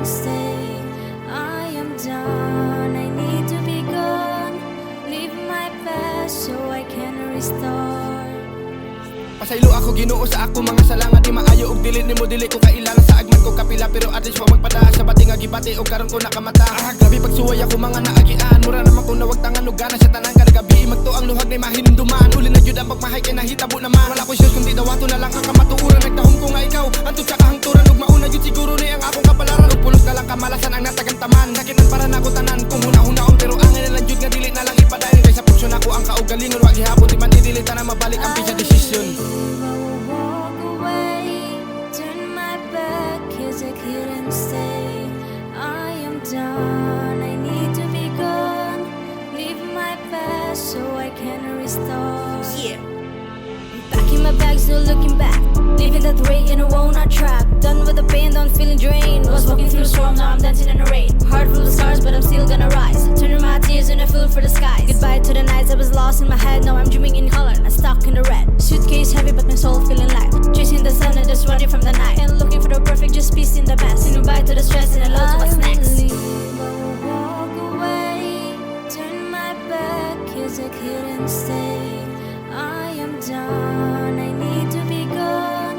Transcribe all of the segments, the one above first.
couldn't stay. I am done, I need to be gone. Leave my past so I can restore. Pasaylo ako Ginoo sa ako mga sala nga di maayo og dili nimo dili ko kailala sa agman ko kapila pero at least wa magpada sa bati nga gibati og karon ko nakamata. Grabe pagsuway ako mga naagian mura naman ko nawagtangan og gana sa tanan kada gabi magto ang luhag na mahininduman uli na jud ang pagmahay kay nahitabo naman wala ko shoes kundi dawato na lang ang kamatuoran nagtahom ko nga ikaw antud sa kahangturan ug mauna jud siguro ni ang akong kapalaran ug pulos na lang kamalasan ang natagantaman sakitan para nako tanan kung huna-hunaon pero angin na lang jud nga dili na lang ipadayon kay sa puso nako ang kaugalingon wa gihapon di man idilita na mabalik ang pisa decision. Walk away, turn my back 'cause I couldn't stay. I am done, I need to be gone. Leave my past so I can restore. Yeah. Packing my bags, no looking back. Living that way in a walnut trap. Done with the pain, done feeling drained. Was walking through the storm, now I'm dancing in the rain. Heart full of scars, but I'm still gonna rise. Turning my tears and I feel for the skies. Goodbye to the nights I was lost in my head. Now I'm dreaming in color, I'm stuck in the red. Suitcase heavy, but my soul feeling light. Chasing the sun and just running from the night. And looking for the perfect, just peace in the mess. Saying goodbye to the stress and hello to what's next. Walk away, turn my back 'cause I couldn't stay. I am done, I need to be gone.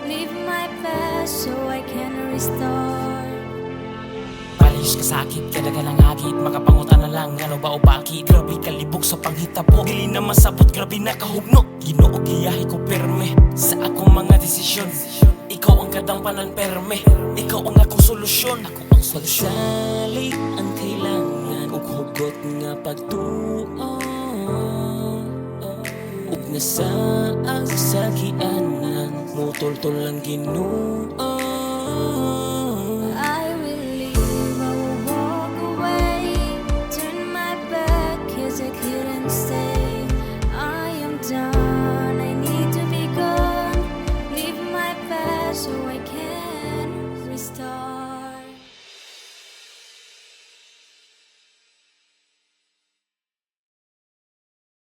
Leave my past so I can restore. Palayos ka sakit, kada ka lang agit makapangutan na lang, ano ba o bakit? Grabe kalibok sa panghitabo, dili na masabot, grabe na kahugno. Ginoo giyahi ko perme sa akong mga desisyon. Ikaw ang kadampanan perme, ikaw ang akong solusyon. Ako ang solusyon. Pagsali ang kailangan ug hugot nga pagtuo. Ug nasa ang sagianan, mutultol lang Ginoo.